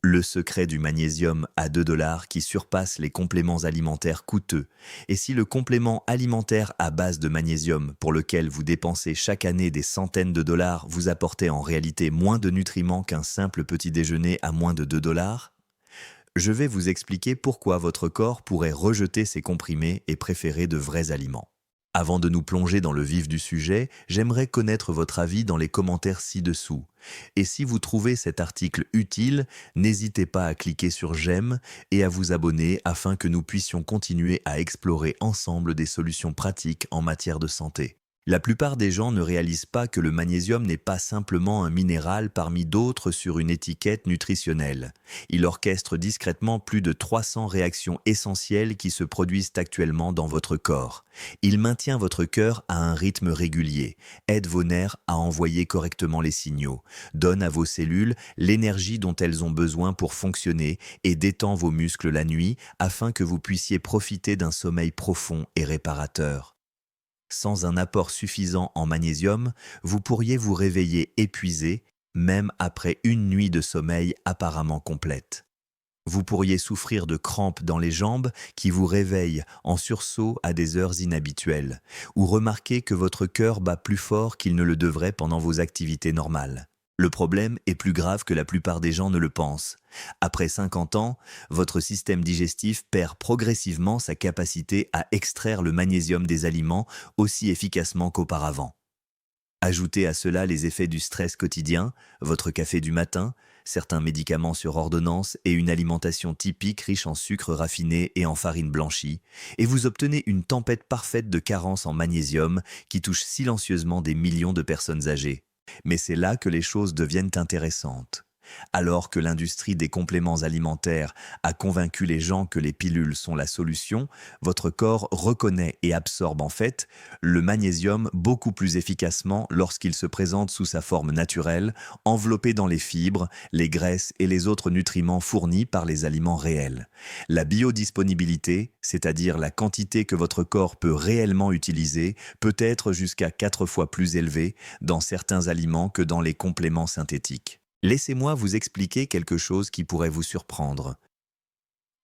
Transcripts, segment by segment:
Le secret du magnésium à 2 dollars qui surpasse les compléments alimentaires coûteux. Et si le complément alimentaire à base de magnésium pour lequel vous dépensez chaque année des centaines de dollars vous apportait en réalité moins de nutriments qu'un simple petit déjeuner à moins de 2 dollars? Je vais vous expliquer pourquoi votre corps pourrait rejeter ces comprimés et préférer de vrais aliments. Avant de nous plonger dans le vif du sujet, j'aimerais connaître votre avis dans les commentaires ci-dessous. Et si vous trouvez cet article utile, n'hésitez pas à cliquer sur j'aime et à vous abonner afin que nous puissions continuer à explorer ensemble des solutions pratiques en matière de santé. La plupart des gens ne réalisent pas que le magnésium n'est pas simplement un minéral parmi d'autres sur une étiquette nutritionnelle. Il orchestre discrètement plus de 300 réactions essentielles qui se produisent actuellement dans votre corps. Il maintient votre cœur à un rythme régulier, aide vos nerfs à envoyer correctement les signaux, donne à vos cellules l'énergie dont elles ont besoin pour fonctionner et détend vos muscles la nuit afin que vous puissiez profiter d'un sommeil profond et réparateur. Sans un apport suffisant en magnésium, vous pourriez vous réveiller épuisé, même après une nuit de sommeil apparemment complète. Vous pourriez souffrir de crampes dans les jambes qui vous réveillent en sursaut à des heures inhabituelles, ou remarquer que votre cœur bat plus fort qu'il ne le devrait pendant vos activités normales. Le problème est plus grave que la plupart des gens ne le pensent. Après 50 ans, votre système digestif perd progressivement sa capacité à extraire le magnésium des aliments aussi efficacement qu'auparavant. Ajoutez à cela les effets du stress quotidien, votre café du matin, certains médicaments sur ordonnance et une alimentation typique riche en sucre raffiné et en farine blanchie, et vous obtenez une tempête parfaite de carence en magnésium qui touche silencieusement des millions de personnes âgées. Mais c'est là que les choses deviennent intéressantes. Alors que l'industrie des compléments alimentaires a convaincu les gens que les pilules sont la solution, votre corps reconnaît et absorbe en fait le magnésium beaucoup plus efficacement lorsqu'il se présente sous sa forme naturelle, enveloppé dans les fibres, les graisses et les autres nutriments fournis par les aliments réels. La biodisponibilité, c'est-à-dire la quantité que votre corps peut réellement utiliser, peut être jusqu'à 4 fois plus élevée dans certains aliments que dans les compléments synthétiques. Laissez-moi vous expliquer quelque chose qui pourrait vous surprendre.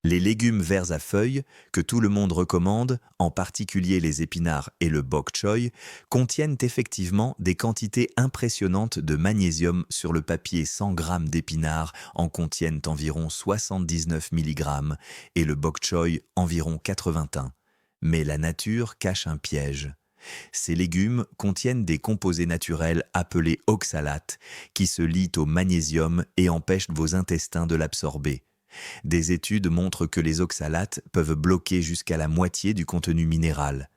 Les légumes verts à feuilles, que tout le monde recommande, en particulier les épinards et le bok choy, contiennent effectivement des quantités impressionnantes de magnésium. Sur le papier. 100 grammes d'épinards en contiennent environ 79 mg et le bok choy environ 81. Mais la nature cache un piège. Ces légumes contiennent des composés naturels appelés oxalates qui se lient au magnésium et empêchent vos intestins de l'absorber. Des études montrent que les oxalates peuvent bloquer jusqu'à la moitié du contenu minéral.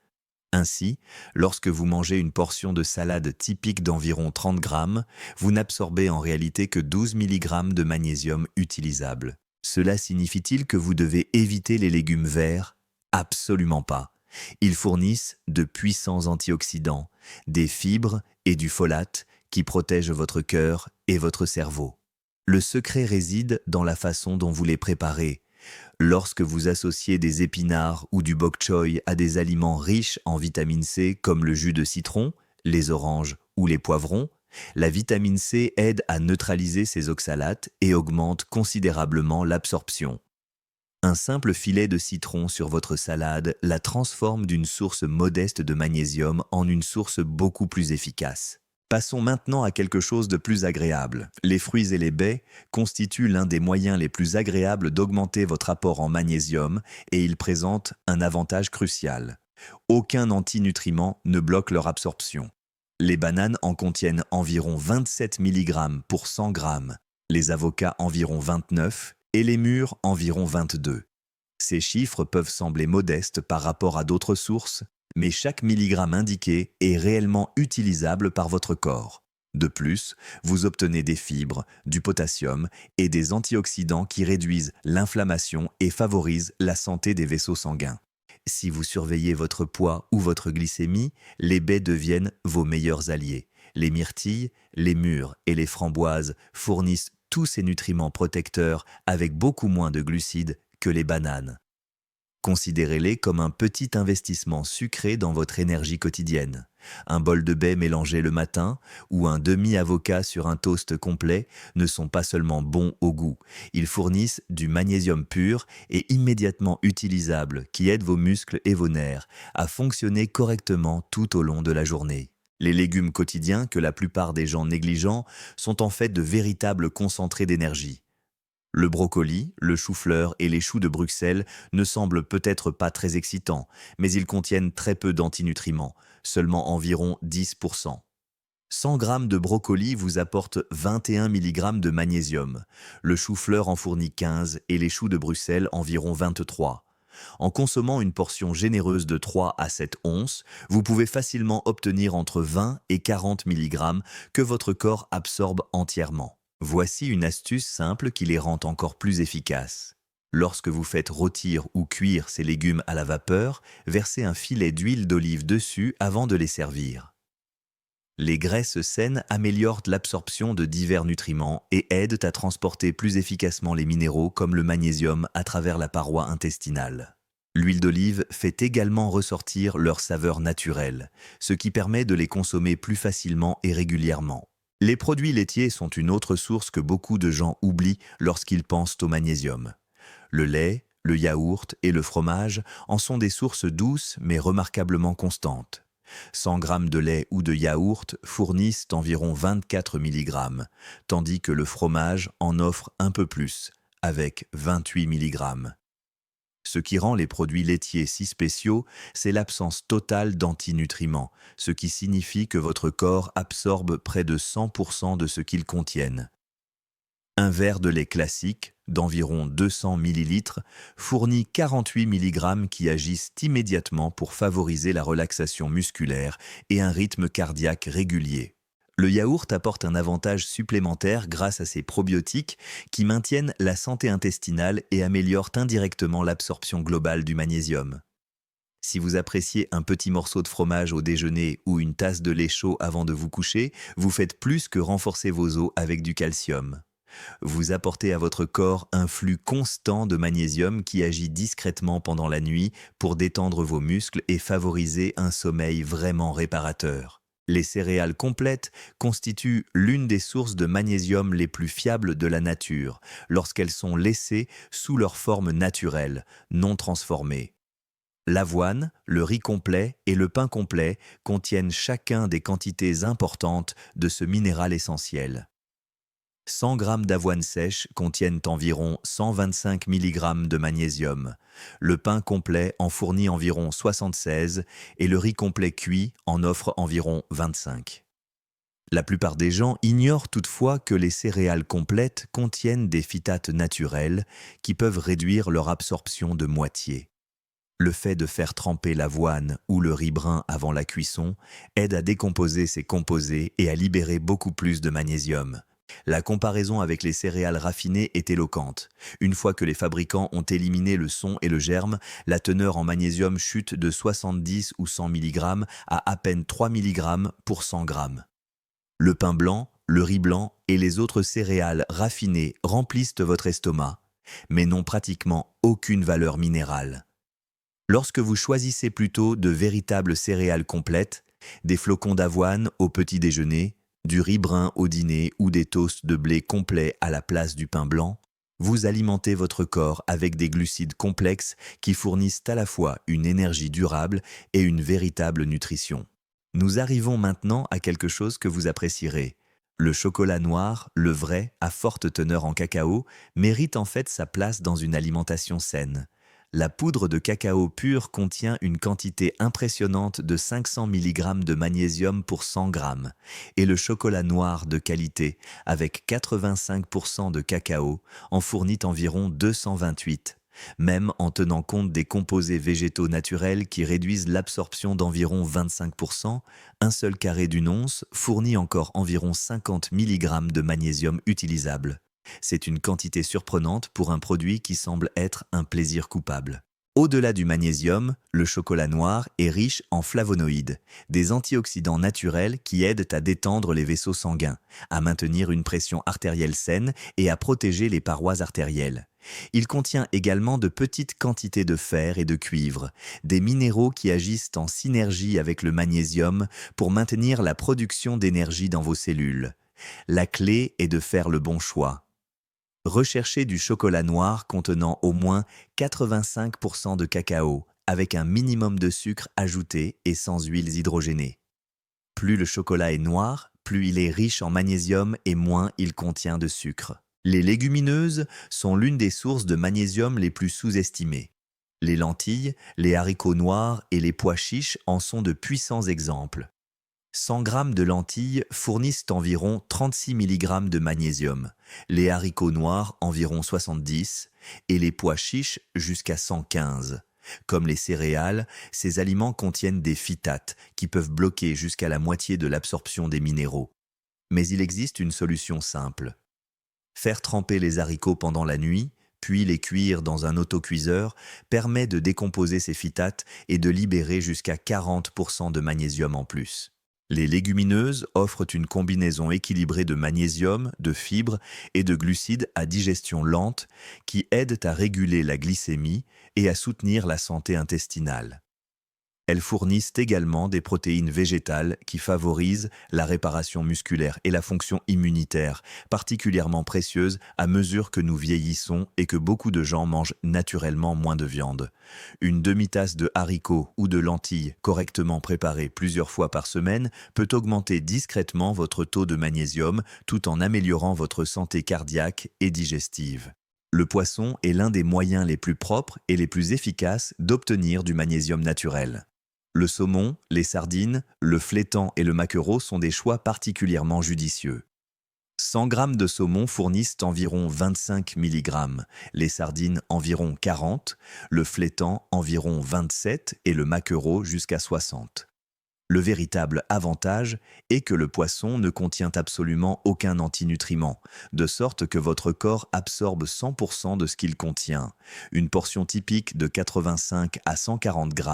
Ainsi, lorsque vous mangez une portion de salade typique d'environ 30 grammes, vous n'absorbez en réalité que 12 mg de magnésium utilisable. Cela signifie-t-il que vous devez éviter les légumes verts? Absolument pas. Ils fournissent de puissants antioxydants, des fibres et du folate qui protègent votre cœur et votre cerveau. Le secret réside dans la façon dont vous les préparez. Lorsque vous associez des épinards ou du bok choy à des aliments riches en vitamine C comme le jus de citron, les oranges ou les poivrons, la vitamine C aide à neutraliser ces oxalates et augmente considérablement l'absorption. Un simple filet de citron sur votre salade la transforme d'une source modeste de magnésium en une source beaucoup plus efficace. Passons maintenant à quelque chose de plus agréable. Les fruits et les baies constituent l'un des moyens les plus agréables d'augmenter votre apport en magnésium et ils présentent un avantage crucial. Aucun antinutriment ne bloque leur absorption. Les bananes en contiennent environ 27 mg pour 100 g, les avocats environ 29 et les mûres environ 22. Ces chiffres peuvent sembler modestes par rapport à d'autres sources, mais chaque milligramme indiqué est réellement utilisable par votre corps. De plus, vous obtenez des fibres, du potassium et des antioxydants qui réduisent l'inflammation et favorisent la santé des vaisseaux sanguins. Si vous surveillez votre poids ou votre glycémie, les baies deviennent vos meilleurs alliés. Les myrtilles, les mûres et les framboises fournissent tous ces nutriments protecteurs avec beaucoup moins de glucides que les bananes. Considérez-les comme un petit investissement sucré dans votre énergie quotidienne. Un bol de baie mélangé le matin ou un demi-avocat sur un toast complet ne sont pas seulement bons au goût, ils fournissent du magnésium pur et immédiatement utilisable qui aide vos muscles et vos nerfs à fonctionner correctement tout au long de la journée. Les légumes quotidiens que la plupart des gens négligents sont en fait de véritables concentrés d'énergie. Le brocoli, le chou-fleur et les choux de Bruxelles ne semblent peut-être pas très excitants, mais ils contiennent très peu d'antinutriments, seulement environ 10%. 100 g de brocoli vous apporte 21 mg de magnésium, le chou-fleur en fournit 15 et les choux de Bruxelles environ 23. En consommant une portion généreuse de 3 à 7 onces, vous pouvez facilement obtenir entre 20 et 40 mg que votre corps absorbe entièrement. Voici une astuce simple qui les rend encore plus efficaces. Lorsque vous faites rôtir ou cuire ces légumes à la vapeur, versez un filet d'huile d'olive dessus avant de les servir. Les graisses saines améliorent l'absorption de divers nutriments et aident à transporter plus efficacement les minéraux comme le magnésium à travers la paroi intestinale. L'huile d'olive fait également ressortir leur saveur naturelle, ce qui permet de les consommer plus facilement et régulièrement. Les produits laitiers sont une autre source que beaucoup de gens oublient lorsqu'ils pensent au magnésium. Le lait, le yaourt et le fromage en sont des sources douces mais remarquablement constantes. 100 g de lait ou de yaourt fournissent environ 24 mg, tandis que le fromage en offre un peu plus, avec 28 mg. Ce qui rend les produits laitiers si spéciaux, c'est l'absence totale d'antinutriments, ce qui signifie que votre corps absorbe près de 100% de ce qu'ils contiennent. Un verre de lait classique, d'environ 200 ml, fournit 48 mg qui agissent immédiatement pour favoriser la relaxation musculaire et un rythme cardiaque régulier. Le yaourt apporte un avantage supplémentaire grâce à ses probiotiques qui maintiennent la santé intestinale et améliorent indirectement l'absorption globale du magnésium. Si vous appréciez un petit morceau de fromage au déjeuner ou une tasse de lait chaud avant de vous coucher, vous faites plus que renforcer vos os avec du calcium. Vous apportez à votre corps un flux constant de magnésium qui agit discrètement pendant la nuit pour détendre vos muscles et favoriser un sommeil vraiment réparateur. Les céréales complètes constituent l'une des sources de magnésium les plus fiables de la nature lorsqu'elles sont laissées sous leur forme naturelle, non transformée. L'avoine, le riz complet et le pain complet contiennent chacun des quantités importantes de ce minéral essentiel. 100 g d'avoine sèche contiennent environ 125 mg de magnésium. Le pain complet en fournit environ 76 et le riz complet cuit en offre environ 25. La plupart des gens ignorent toutefois que les céréales complètes contiennent des phytates naturels qui peuvent réduire leur absorption de moitié. Le fait de faire tremper l'avoine ou le riz brun avant la cuisson aide à décomposer ces composés et à libérer beaucoup plus de magnésium. La comparaison avec les céréales raffinées est éloquente. Une fois que les fabricants ont éliminé le son et le germe, la teneur en magnésium chute de 70 ou 100 mg à peine 3 mg pour 100 g. Le pain blanc, le riz blanc et les autres céréales raffinées remplissent votre estomac, mais n'ont pratiquement aucune valeur minérale. Lorsque vous choisissez plutôt de véritables céréales complètes, des flocons d'avoine au petit déjeuner, du riz brun au dîner ou des toasts de blé complets à la place du pain blanc, vous alimentez votre corps avec des glucides complexes qui fournissent à la fois une énergie durable et une véritable nutrition. Nous arrivons maintenant à quelque chose que vous apprécierez. Le chocolat noir, le vrai, à forte teneur en cacao, mérite en fait sa place dans une alimentation saine. La poudre de cacao pur contient une quantité impressionnante de 500 mg de magnésium pour 100 g et le chocolat noir de qualité, avec 85% de cacao, en fournit environ 228, même en tenant compte des composés végétaux naturels qui réduisent l'absorption d'environ 25%, un seul carré d'une once fournit encore environ 50 mg de magnésium utilisable. C'est une quantité surprenante pour un produit qui semble être un plaisir coupable. Au-delà du magnésium, le chocolat noir est riche en flavonoïdes, des antioxydants naturels qui aident à détendre les vaisseaux sanguins, à maintenir une pression artérielle saine et à protéger les parois artérielles. Il contient également de petites quantités de fer et de cuivre, des minéraux qui agissent en synergie avec le magnésium pour maintenir la production d'énergie dans vos cellules. La clé est de faire le bon choix. Recherchez du chocolat noir contenant au moins 85% de cacao, avec un minimum de sucre ajouté et sans huiles hydrogénées. Plus le chocolat est noir, plus il est riche en magnésium et moins il contient de sucre. Les légumineuses sont l'une des sources de magnésium les plus sous-estimées. Les lentilles, les haricots noirs et les pois chiches en sont de puissants exemples. 100 g de lentilles fournissent environ 36 mg de magnésium, les haricots noirs environ 70 et les pois chiches jusqu'à 115. Comme les céréales, ces aliments contiennent des phytates qui peuvent bloquer jusqu'à la moitié de l'absorption des minéraux. Mais il existe une solution simple. Faire tremper les haricots pendant la nuit, puis les cuire dans un autocuiseur, permet de décomposer ces phytates et de libérer jusqu'à 40% de magnésium en plus. Les légumineuses offrent une combinaison équilibrée de magnésium, de fibres et de glucides à digestion lente qui aident à réguler la glycémie et à soutenir la santé intestinale. Elles fournissent également des protéines végétales qui favorisent la réparation musculaire et la fonction immunitaire, particulièrement précieuses à mesure que nous vieillissons et que beaucoup de gens mangent naturellement moins de viande. Une demi-tasse de haricots ou de lentilles correctement préparées plusieurs fois par semaine peut augmenter discrètement votre taux de magnésium tout en améliorant votre santé cardiaque et digestive. Le poisson est l'un des moyens les plus propres et les plus efficaces d'obtenir du magnésium naturel. Le saumon, les sardines, le flétan et le maquereau sont des choix particulièrement judicieux. 100 g de saumon fournissent environ 25 mg, les sardines environ 40, le flétan environ 27 et le maquereau jusqu'à 60. Le véritable avantage est que le poisson ne contient absolument aucun antinutriment, de sorte que votre corps absorbe 100% de ce qu'il contient. Une portion typique de 85 à 140 g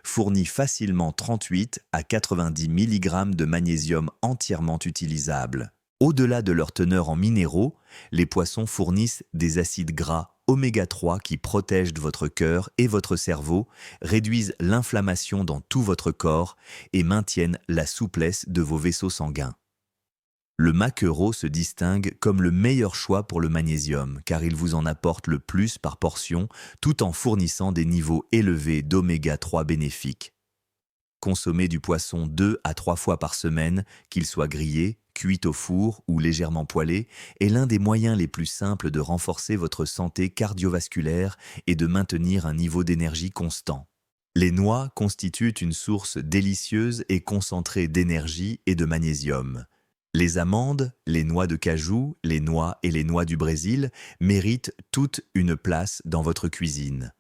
fournit facilement 38 à 90 mg de magnésium entièrement utilisable. Au-delà de leur teneur en minéraux, les poissons fournissent des acides gras oméga 3 qui protègent votre cœur et votre cerveau, réduisent l'inflammation dans tout votre corps et maintiennent la souplesse de vos vaisseaux sanguins. Le maquereau se distingue comme le meilleur choix pour le magnésium car il vous en apporte le plus par portion tout en fournissant des niveaux élevés d'oméga 3 bénéfiques. Consommez du poisson 2 à 3 fois par semaine, qu'il soit grillé, cuit au four ou légèrement poêlé, est l'un des moyens les plus simples de renforcer votre santé cardiovasculaire et de maintenir un niveau d'énergie constant. Les noix constituent une source délicieuse et concentrée d'énergie et de magnésium. Les amandes, les noix de cajou, les noix et les noix du Brésil méritent toute une place dans votre cuisine.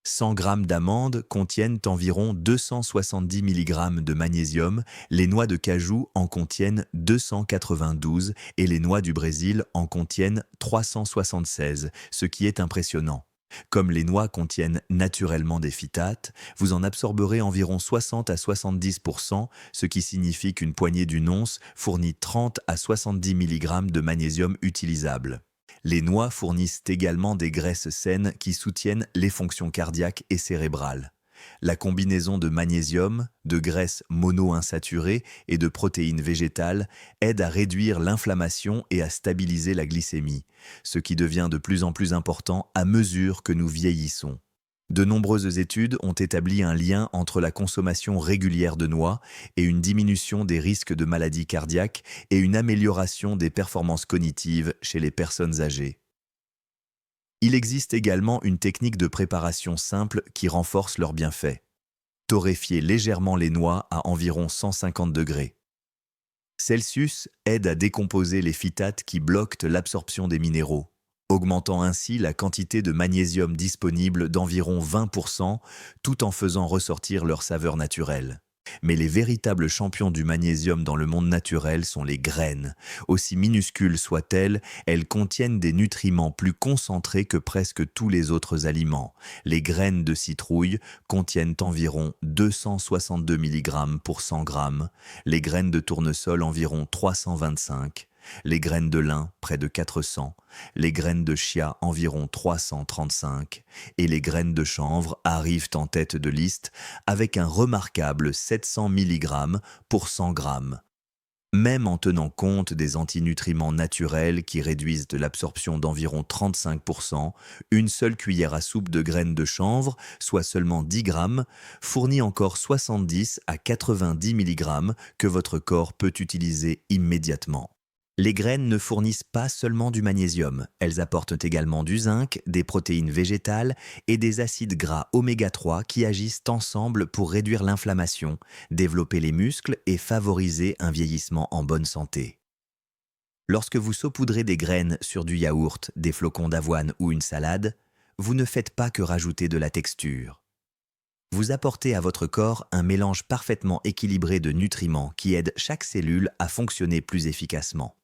100 g d'amandes contiennent environ 270 mg de magnésium, les noix de cajou en contiennent 292 et les noix du Brésil en contiennent 376, ce qui est impressionnant. Comme les noix contiennent naturellement des phytates, vous en absorberez environ 60 à 70%, ce qui signifie qu'une poignée d'une once fournit 30 à 70 mg de magnésium utilisable. Les noix fournissent également des graisses saines qui soutiennent les fonctions cardiaques et cérébrales. La combinaison de magnésium, de graisses monoinsaturées et de protéines végétales aide à réduire l'inflammation et à stabiliser la glycémie, ce qui devient de plus en plus important à mesure que nous vieillissons. De nombreuses études ont établi un lien entre la consommation régulière de noix et une diminution des risques de maladies cardiaques et une amélioration des performances cognitives chez les personnes âgées. Il existe également une technique de préparation simple qui renforce leurs bienfaits. Torréfiez légèrement les noix à environ 150 degrés. Celsius aide à décomposer les phytates qui bloquent l'absorption des minéraux, augmentant ainsi la quantité de magnésium disponible d'environ 20% tout en faisant ressortir leur saveur naturelle. Mais les véritables champions du magnésium dans le monde naturel sont les graines. Aussi minuscules soient-elles, elles contiennent des nutriments plus concentrés que presque tous les autres aliments. Les graines de citrouille contiennent environ 262 mg pour 100 g, les graines de tournesol environ 325, les graines de lin près de 400, les graines de chia environ 335 et les graines de chanvre arrivent en tête de liste avec un remarquable 700 mg pour 100 grammes. Même en tenant compte des antinutriments naturels qui réduisent de l'absorption d'environ 35%, une seule cuillère à soupe de graines de chanvre, soit seulement 10 grammes, fournit encore 70 à 90 mg que votre corps peut utiliser immédiatement. Les graines ne fournissent pas seulement du magnésium, elles apportent également du zinc, des protéines végétales et des acides gras oméga 3 qui agissent ensemble pour réduire l'inflammation, développer les muscles et favoriser un vieillissement en bonne santé. Lorsque vous saupoudrez des graines sur du yaourt, des flocons d'avoine ou une salade, vous ne faites pas que rajouter de la texture. Vous apportez à votre corps un mélange parfaitement équilibré de nutriments qui aide chaque cellule à fonctionner plus efficacement.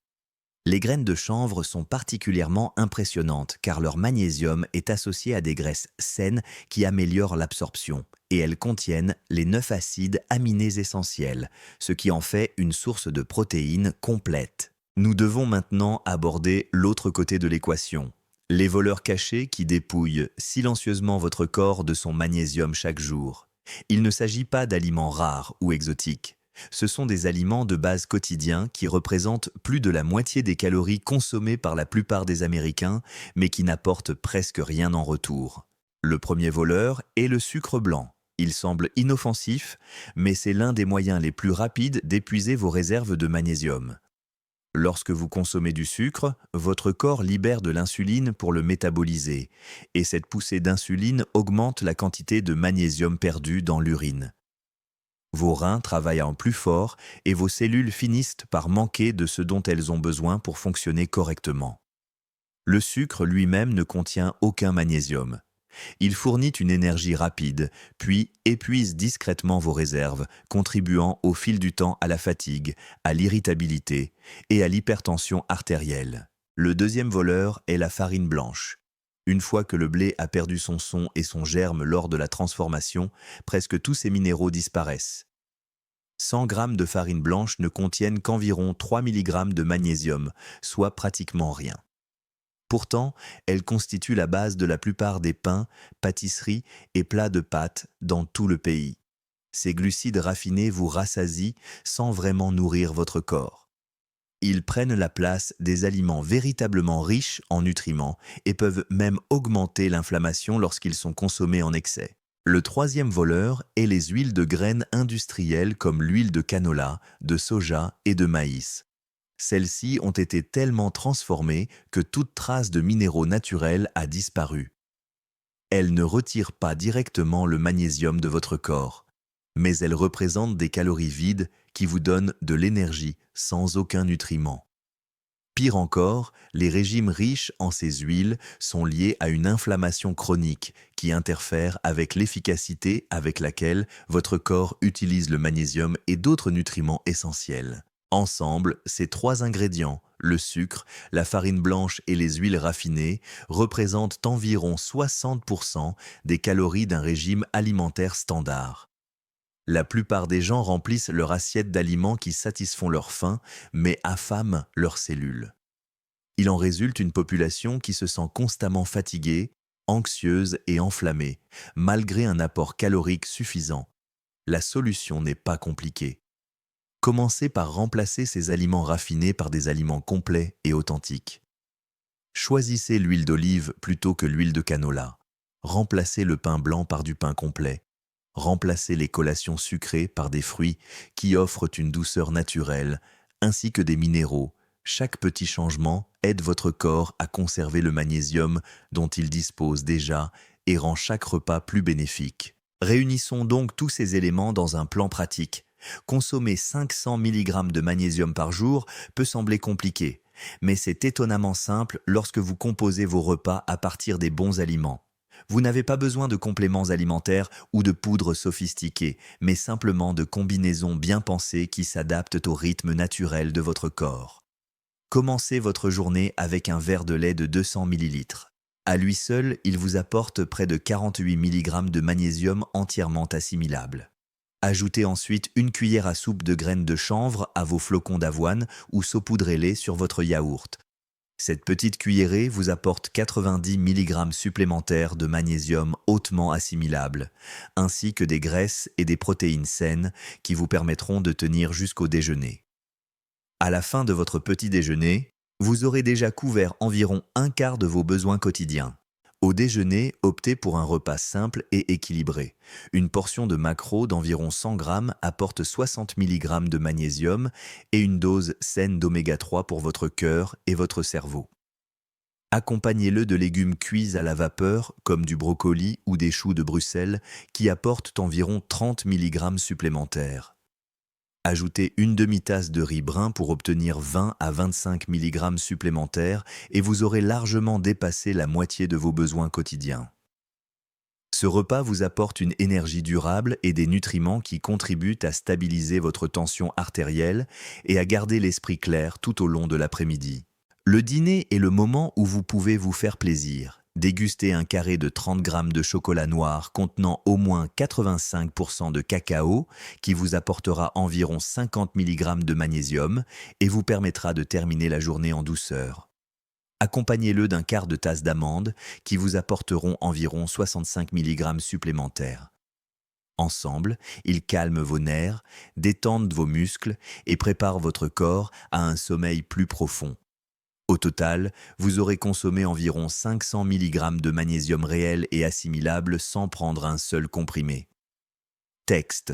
Les graines de chanvre sont particulièrement impressionnantes car leur magnésium est associé à des graisses saines qui améliorent l'absorption et elles contiennent les 9 acides aminés essentiels, ce qui en fait une source de protéines complète. Nous devons maintenant aborder l'autre côté de l'équation. Les voleurs cachés qui dépouillent silencieusement votre corps de son magnésium chaque jour. Il ne s'agit pas d'aliments rares ou exotiques. Ce sont des aliments de base quotidiens qui représentent plus de la moitié des calories consommées par la plupart des Américains, mais qui n'apportent presque rien en retour. Le premier voleur est le sucre blanc. Il semble inoffensif, mais c'est l'un des moyens les plus rapides d'épuiser vos réserves de magnésium. Lorsque vous consommez du sucre, votre corps libère de l'insuline pour le métaboliser, et cette poussée d'insuline augmente la quantité de magnésium perdu dans l'urine. Vos reins travaillent en plus fort et vos cellules finissent par manquer de ce dont elles ont besoin pour fonctionner correctement. Le sucre lui-même ne contient aucun magnésium. Il fournit une énergie rapide, puis épuise discrètement vos réserves, contribuant au fil du temps à la fatigue, à l'irritabilité et à l'hypertension artérielle. Le deuxième voleur est la farine blanche. Une fois que le blé a perdu son son et son germe lors de la transformation, presque tous ses minéraux disparaissent. 100 g de farine blanche ne contiennent qu'environ 3 mg de magnésium, soit pratiquement rien. Pourtant, elle constitue la base de la plupart des pains, pâtisseries et plats de pâtes dans tout le pays. Ces glucides raffinés vous rassasient sans vraiment nourrir votre corps. Ils prennent la place des aliments véritablement riches en nutriments et peuvent même augmenter l'inflammation lorsqu'ils sont consommés en excès. Le troisième voleur est les huiles de graines industrielles comme l'huile de canola, de soja et de maïs. Celles-ci ont été tellement transformées que toute trace de minéraux naturels a disparu. Elles ne retirent pas directement le magnésium de votre corps, mais elles représentent des calories vides qui vous donnent de l'énergie sans aucun nutriment. Pire encore, les régimes riches en ces huiles sont liés à une inflammation chronique qui interfère avec l'efficacité avec laquelle votre corps utilise le magnésium et d'autres nutriments essentiels. Ensemble, ces 3 ingrédients, le sucre, la farine blanche et les huiles raffinées, représentent environ 60% des calories d'un régime alimentaire standard. La plupart des gens remplissent leur assiette d'aliments qui satisfont leur faim, mais affament leurs cellules. Il en résulte une population qui se sent constamment fatiguée, anxieuse et enflammée, malgré un apport calorique suffisant. La solution n'est pas compliquée. Commencez par remplacer ces aliments raffinés par des aliments complets et authentiques. Choisissez l'huile d'olive plutôt que l'huile de canola. Remplacez le pain blanc par du pain complet. Remplacez les collations sucrées par des fruits qui offrent une douceur naturelle, ainsi que des minéraux. Chaque petit changement aide votre corps à conserver le magnésium dont il dispose déjà et rend chaque repas plus bénéfique. Réunissons donc tous ces éléments dans un plan pratique. Consommer 500 mg de magnésium par jour peut sembler compliqué, mais c'est étonnamment simple lorsque vous composez vos repas à partir des bons aliments. Vous n'avez pas besoin de compléments alimentaires ou de poudres sophistiquées, mais simplement de combinaisons bien pensées qui s'adaptent au rythme naturel de votre corps. Commencez votre journée avec un verre de lait de 200 ml. À lui seul, il vous apporte près de 48 mg de magnésium entièrement assimilable. Ajoutez ensuite une cuillère à soupe de graines de chanvre à vos flocons d'avoine ou saupoudrez-les sur votre yaourt. Cette petite cuillerée vous apporte 90 mg supplémentaires de magnésium hautement assimilable, ainsi que des graisses et des protéines saines qui vous permettront de tenir jusqu'au déjeuner. À la fin de votre petit déjeuner, vous aurez déjà couvert environ un quart de vos besoins quotidiens. Au déjeuner, optez pour un repas simple et équilibré. Une portion de maquereau d'environ 100 grammes apporte 60 mg de magnésium et une dose saine d'oméga 3 pour votre cœur et votre cerveau. Accompagnez-le de légumes cuits à la vapeur, comme du brocoli ou des choux de Bruxelles, qui apportent environ 30 mg supplémentaires. Ajoutez une demi-tasse de riz brun pour obtenir 20 à 25 mg supplémentaires et vous aurez largement dépassé la moitié de vos besoins quotidiens. Ce repas vous apporte une énergie durable et des nutriments qui contribuent à stabiliser votre tension artérielle et à garder l'esprit clair tout au long de l'après-midi. Le dîner est le moment où vous pouvez vous faire plaisir. Dégustez un carré de 30 grammes de chocolat noir contenant au moins 85% de cacao qui vous apportera environ 50 mg de magnésium et vous permettra de terminer la journée en douceur. Accompagnez-le d'un quart de tasse d'amandes qui vous apporteront environ 65 mg supplémentaires. Ensemble, ils calment vos nerfs, détendent vos muscles et préparent votre corps à un sommeil plus profond. Au total, vous aurez consommé environ 500 mg de magnésium réel et assimilable sans prendre un seul comprimé. Texte.